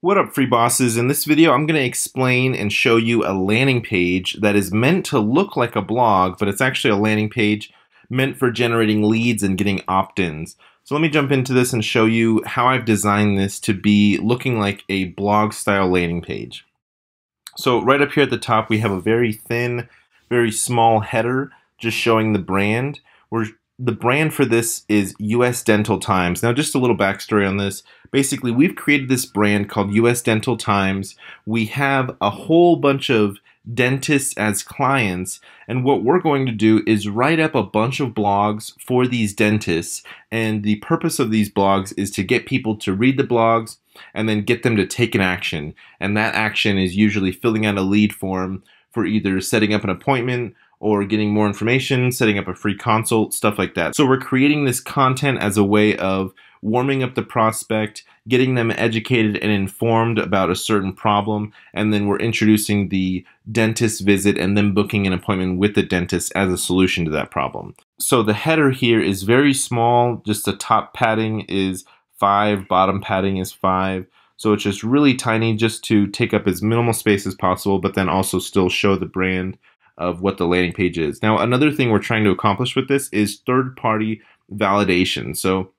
What up, free bosses? In this video, I'm going to explain and show you a landing page that is meant to look like a blog, but it's actually a landing page meant for generating leads and getting opt-ins. So let me jump into this and show you how I've designed this to be looking like a blog style landing page. So right up here at the top, we have a very thin, very small header just showing the brand. The brand for this is US Dental Times. Now, just a little backstory on this. Basically, we've created this brand called US Dental Times. We have a whole bunch of dentists as clients, and what we're going to do is write up a bunch of blogs for these dentists, and the purpose of these blogs is to get people to read the blogs and then get them to take an action, and that action is usually filling out a lead form for either setting up an appointment or getting more information, setting up a free consult, stuff like that. So we're creating this content as a way of warming up the prospect, getting them educated and informed about a certain problem, and then we're introducing the dentist visit and then booking an appointment with the dentist as a solution to that problem. So the header here is very small, just the top padding is 5, bottom padding is 5. So it's just really tiny just to take up as minimal space as possible, but then also still show the brand of what the landing page is. Now, another thing we're trying to accomplish with this is third-party validation. So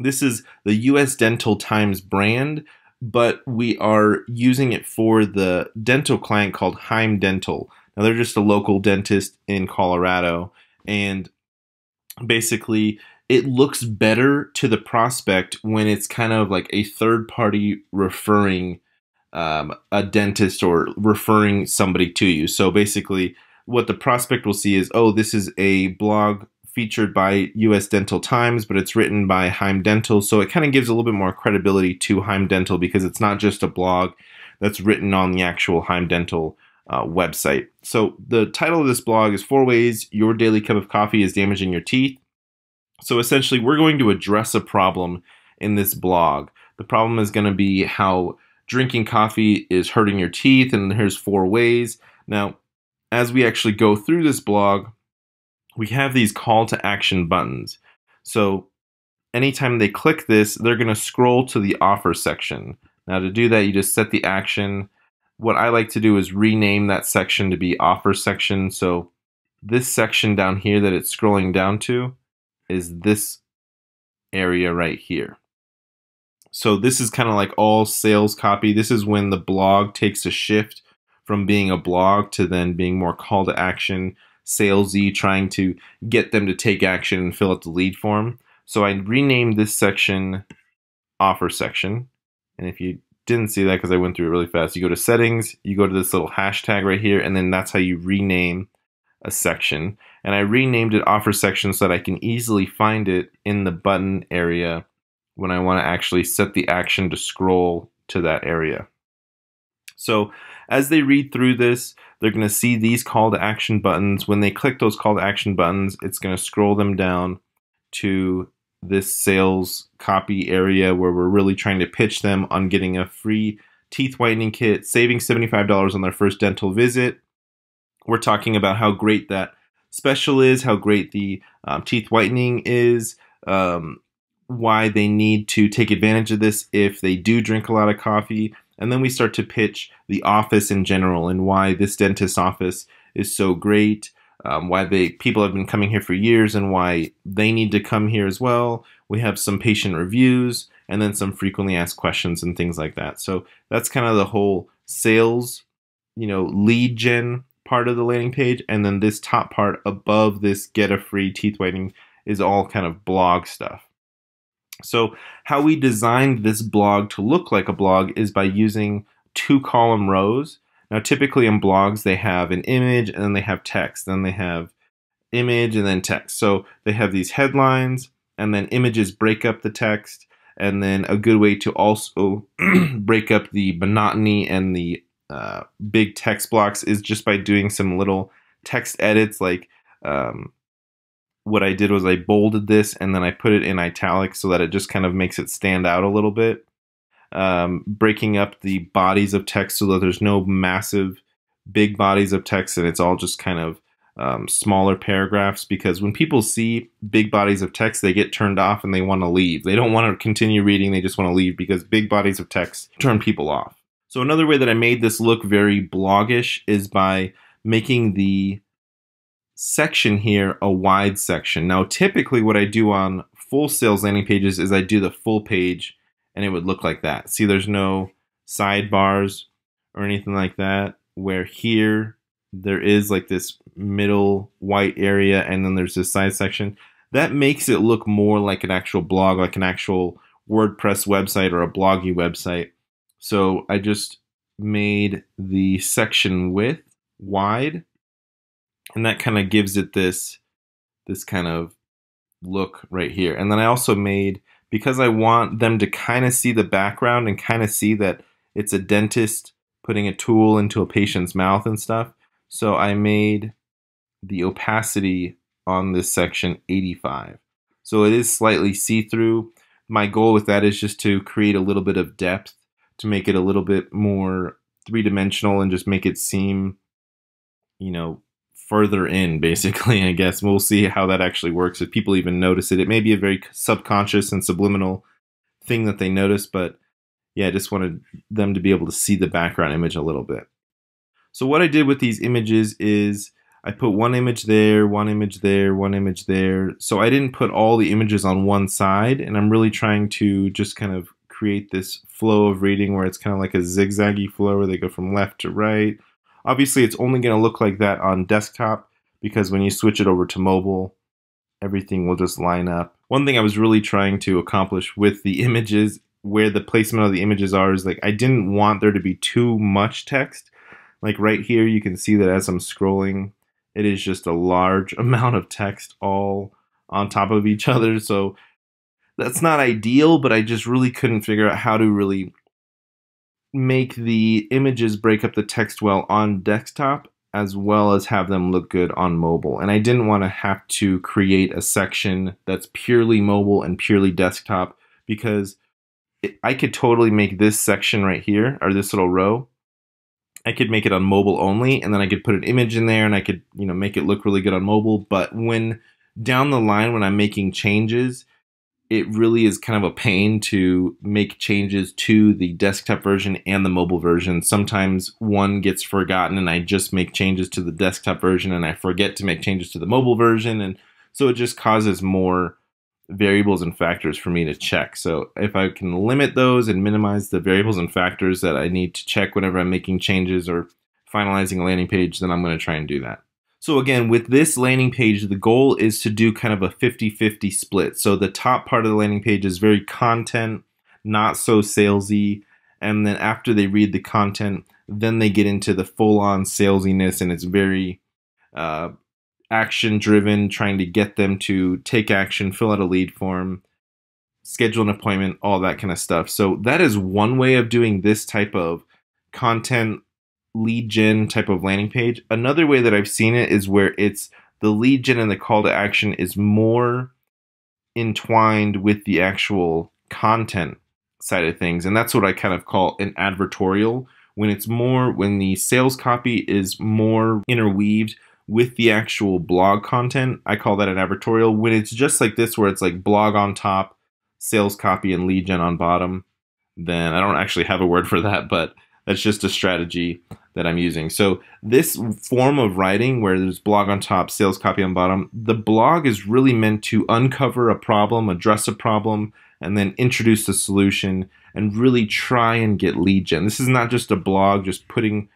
this is the US Dental Times brand, but we are using it for the dental client called Heim Dental. Now, they're just a local dentist in Colorado, and basically it looks better to the prospect when it's kind of like a third-party referring a dentist or referring somebody to you. So basically what the prospect will see is, oh, this is a blog featured by US Dental Times, but it's written by Heim Dental. So it kind of gives a little bit more credibility to Heim Dental because it's not just a blog that's written on the actual Heim Dental website. So the title of this blog is 4 Ways Your Daily Cup of Coffee is Damaging Your Teeth. So essentially we're going to address a problem in this blog. The problem is going to be how drinking coffee is hurting your teeth, and here's 4 ways. Now, as we actually go through this blog, we have these call to action buttons. So anytime they click this, they're going to scroll to the offer section. Now, to do that, you just set the action. What I like to do is rename that section to be offer section. So this section down here that it's scrolling down to is this area right here. So this is kind of like all sales copy. This is when the blog takes a shift from being a blog to then being more call to action, salesy, trying to get them to take action and fill out the lead form. So I renamed this section offer section. And if you didn't see that because I went through it really fast, you go to settings, you go to this little hashtag right here, and then that's how you rename a section. And I renamed it offer section so that I can easily find it in the button area when I want to actually set the action to scroll to that area. So as they read through this, they're going to see these call to action buttons. When they click those call to action buttons, it's going to scroll them down to this sales copy area where we're really trying to pitch them on getting a free teeth whitening kit, saving $75 on their first dental visit. We're talking about how great that special is, how great the teeth whitening is, why they need to take advantage of this if they do drink a lot of coffee. And then we start to pitch the office in general and why this dentist office is so great, why people have been coming here for years and why they need to come here as well. We have some patient reviews and then some frequently asked questions and things like that. So that's kind of the whole sales, lead gen part of the landing page. And then this top part above this get a free teeth whitening is all kind of blog stuff. So how we designed this blog to look like a blog is by using 2 column rows. Now, typically in blogs, they have an image and then they have text. Then they have image and then text. So they have these headlines and then images break up the text. And then a good way to also break up the monotony and the big text blocks is just by doing some little text edits like what I did was I bolded this and then I put it in italics so that it just kind of makes it stand out a little bit. Breaking up the bodies of text so that there's no massive big bodies of text and it's all just kind of smaller paragraphs, because when people see big bodies of text, they get turned off and they want to leave. They don't want to continue reading, they just want to leave because big bodies of text turn people off. So another way that I made this look very blogish is by making the section here a wide section. Now typically what I do on full sales landing pages is I do the full page and it would look like that. See, there's no sidebars or anything like that, where here there is like this middle white area and then there's this side section. That makes it look more like an actual blog, like an actual WordPress website or a bloggy website. So I just made the section width wide, and that kind of gives it this kind of look right here. And then I also made, because I want them to kind of see the background and kind of see that it's a dentist putting a tool into a patient's mouth and stuff, so I made the opacity on this section 85. So it is slightly see-through. My goal with that is just to create a little bit of depth, to make it a little bit more three-dimensional and just make it seem, you know, further in, basically, I guess. We'll see how that actually works, if people even notice it. It may be a very subconscious and subliminal thing that they notice, but yeah, I just wanted them to be able to see the background image a little bit. So what I did with these images is I put one image there, one image there, one image there. So I didn't put all the images on one side, and I'm really trying to just kind of create this flow of reading where it's kind of like a zigzaggy flow where they go from left to right. Obviously, it's only going to look like that on desktop, because when you switch it over to mobile, everything will just line up. One thing I was really trying to accomplish with the images, where the placement of the images are, is like I didn't want there to be too much text. Like right here, you can see that as I'm scrolling, it is just a large amount of text all on top of each other. So that's not ideal, but I just really couldn't figure out how to really make the images break up the text well on desktop, as well as have them look good on mobile. And I didn't want to have to create a section that's purely mobile and purely desktop, because I could totally make this section right here, or this little row, I could make it on mobile only, and then I could put an image in there and I could, you know, make it look really good on mobile. But when down the line, when I'm making changes, it really is kind of a pain to make changes to the desktop version and the mobile version. Sometimes one gets forgotten and I just make changes to the desktop version and I forget to make changes to the mobile version. And so it just causes more variables and factors for me to check. So if I can limit those and minimize the variables and factors that I need to check whenever I'm making changes or finalizing a landing page, then I'm going to try and do that. So again, with this landing page, the goal is to do kind of a 50-50 split. So the top part of the landing page is very content, not so salesy. And then after they read the content, then they get into the full-on salesiness, and it's very action-driven, trying to get them to take action, fill out a lead form, schedule an appointment, all that kind of stuff. So that is one way of doing this type of content lead gen type of landing page. Another way that I've seen it is where it's the lead gen and the call to action is more entwined with the actual content side of things. And that's what I kind of call an advertorial, when it's more, when the sales copy is more interweaved with the actual blog content. I call that an advertorial. When it's just like this, where it's like blog on top, sales copy, and lead gen on bottom, then I don't actually have a word for that, but that's just a strategy that I'm using. So this form of writing, where there's blog on top, sales copy on bottom, the blog is really meant to uncover a problem, address a problem, and then introduce the solution and really try and get lead gen. This is not just a blog just putting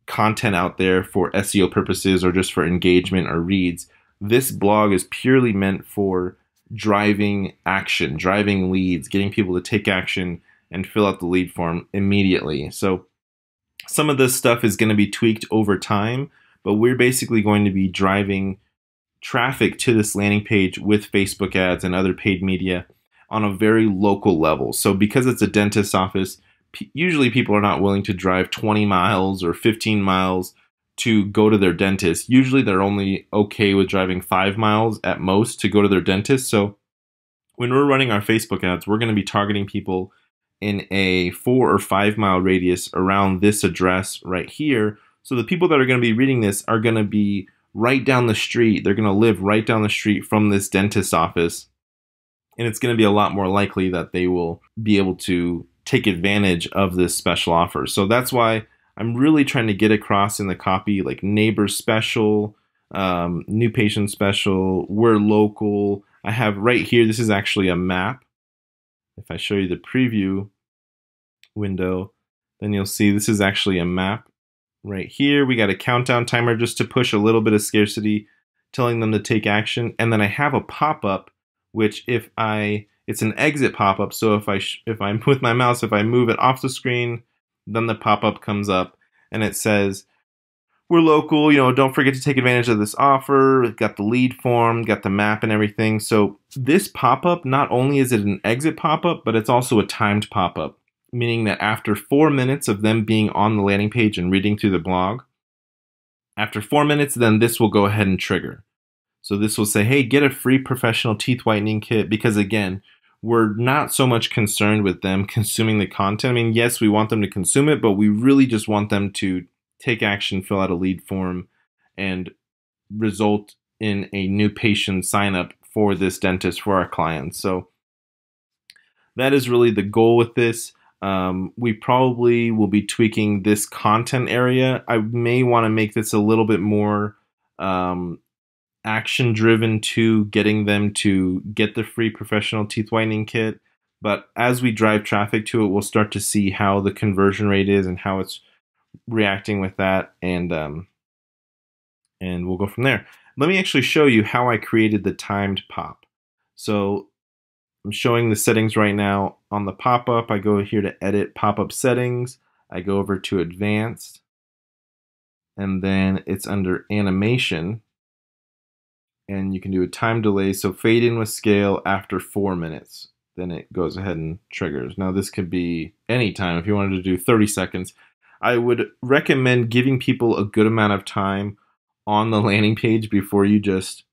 content out there for SEO purposes or just for engagement or reads. This blog is purely meant for driving action, driving leads, getting people to take action and fill out the lead form immediately. So some of this stuff is going to be tweaked over time, but we're basically going to be driving traffic to this landing page with Facebook ads and other paid media on a very local level. So because it's a dentist's office, usually people are not willing to drive 20 miles or 15 miles to go to their dentist. Usually they're only okay with driving 5 miles at most to go to their dentist. So when we're running our Facebook ads, we're going to be targeting people in a 4 or 5 mile radius around this address right here. So the people that are going to be reading this are going to be right down the street. They're going to live right down the street from this dentist office. And it's going to be a lot more likely that they will be able to take advantage of this special offer. So that's why I'm really trying to get across in the copy, like neighbor special, new patient special, we're local. I have right here, this is actually a map. If I show you the preview window, then you'll see this is actually a map right here. We got a countdown timer just to push a little bit of scarcity, telling them to take action. And then I have a pop-up, which it's an exit pop-up. So if I'm with my mouse, if I move it off the screen, then the pop-up comes up and it says, we're local, don't forget to take advantage of this offer. We've got the lead form, got the map and everything. So this pop-up, not only is it an exit pop-up, but it's also a timed pop-up, meaning that after 4 minutes of them being on the landing page and reading through the blog, after 4 minutes, then this will go ahead and trigger. So this will say, hey, get a free professional teeth whitening kit, because again, we're not so much concerned with them consuming the content. I mean, yes, we want them to consume it, but we really just want them to take action, fill out a lead form, and result in a new patient sign up for this dentist for our clients. So that is really the goal with this. We probably will be tweaking this content area. I may want to make this a little bit more action driven to getting them to get the free professional teeth whitening kit. But as we drive traffic to it, we'll start to see how the conversion rate is and how it's reacting with that, and we'll go from there. Let me actually show you how I created the timed pop. So I'm showing the settings right now. On the pop-up, I go here to edit pop-up settings. I go over to advanced, and then it's under animation, and you can do a time delay. So fade in with scale after 4 minutes. Then it goes ahead and triggers. Now this could be any time. If you wanted to do 30 seconds, I would recommend giving people a good amount of time on the landing page before you just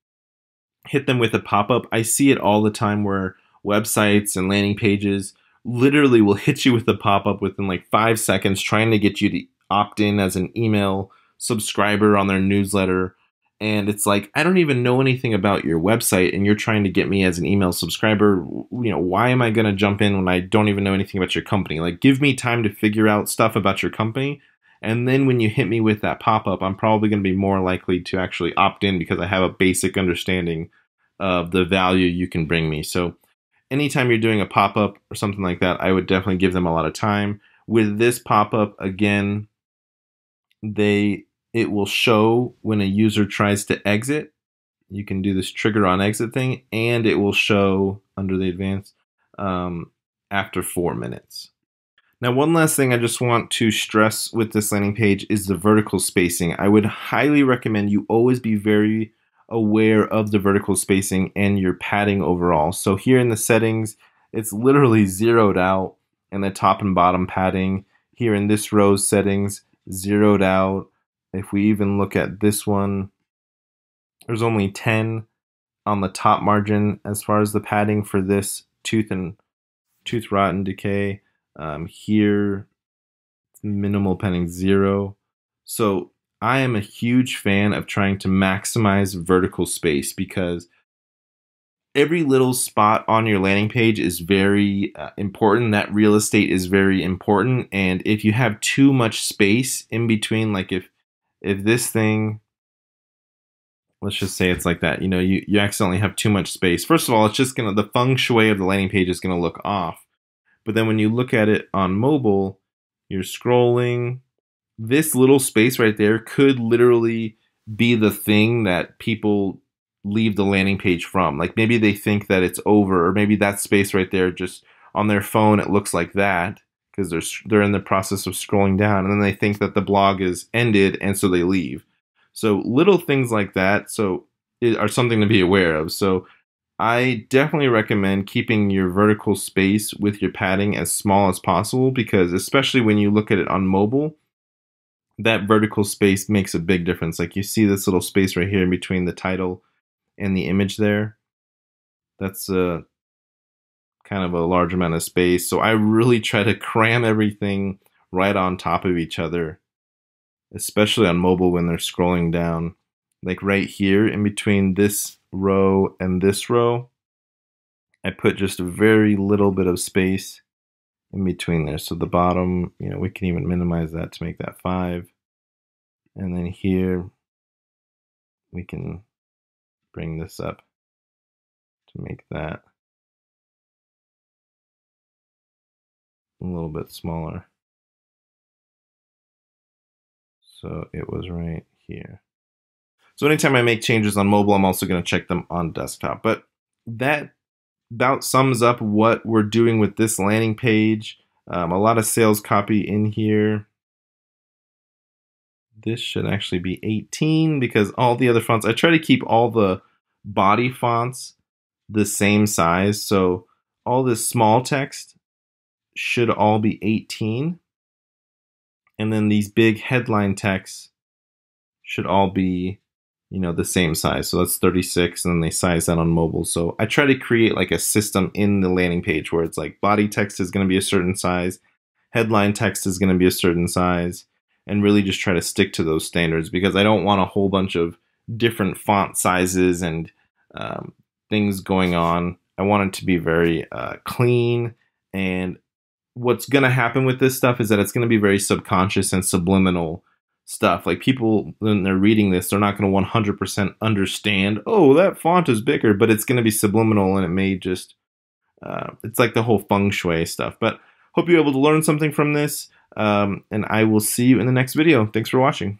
hit them with a pop-up. I see it all the time where websites and landing pages literally will hit you with a pop-up within like 5 seconds, trying to get you to opt in as an email subscriber on their newsletter. And it's like, I don't even know anything about your website, and you're trying to get me as an email subscriber. Why am I going to jump in when I don't even know anything about your company? Like, give me time to figure out stuff about your company. And then when you hit me with that pop-up, I'm probably going to be more likely to actually opt in because I have a basic understanding of the value you can bring me. So anytime you're doing a pop-up or something like that, I would definitely give them a lot of time. With this pop-up, again, it will show when a user tries to exit. You can do this trigger on exit thing, and it will show under the advanced after 4 minutes. Now, one last thing I just want to stress with this landing page is the vertical spacing. I would highly recommend you always be very aware of the vertical spacing and your padding overall. So here in the settings, it's literally zeroed out, and the top and bottom padding. Here in this row's settings, zeroed out. If we even look at this one, there's only 10 on the top margin as far as the padding for this tooth rot and decay. Here, minimal padding 0. So I am a huge fan of trying to maximize vertical space, because every little spot on your landing page is very important. That real estate is very important. And if you have too much space in between, like if this thing, let's just say it's like that, you accidentally have too much space. First of all, it's just the feng shui of the landing page is gonna look off. But then when you look at it on mobile, you're scrolling, this little space right there could literally be the thing that people leave the landing page from. Like maybe they think that it's over, or maybe that space right there, just on their phone, it looks like that because they're in the process of scrolling down, and then they think that the blog is ended, and so they leave. So little things like that are something to be aware of. So I definitely recommend keeping your vertical space with your padding as small as possible, because especially when you look at it on mobile, that vertical space makes a big difference. Like you see this little space right here in between the title and the image there. That's kind of a large amount of space. So I really try to cram everything right on top of each other, especially on mobile when they're scrolling down. like right here in between this row and this row, I put just a very little bit of space in between there. So the bottom, we can even minimize that to make that 5. And then here, we can bring this up to make that a little bit smaller. So it was right here. So anytime I make changes on mobile, I'm also going to check them on desktop. But that about sums up what we're doing with this landing page. A lot of sales copy in here. This should actually be 18 because all the other fonts, I try to keep all the body fonts the same size. So all this small text should all be 18. And then these big headline texts should all be, the same size. So that's 36, and then they size that on mobile. So I try to create like a system in the landing page where it's like body text is going to be a certain size, headline text is going to be a certain size, and really just try to stick to those standards because I don't want a whole bunch of different font sizes and things going on. I want it to be very clean, and what's going to happen with this stuff is that it's going to be very subconscious and subliminal stuff. Like people, when they're reading this, they're not going to 100% understand, oh, that font is bigger, but it's going to be subliminal and it may just, it's like the whole feng shui stuff. But hope you're able to learn something from this, and I will see you in the next video. Thanks for watching.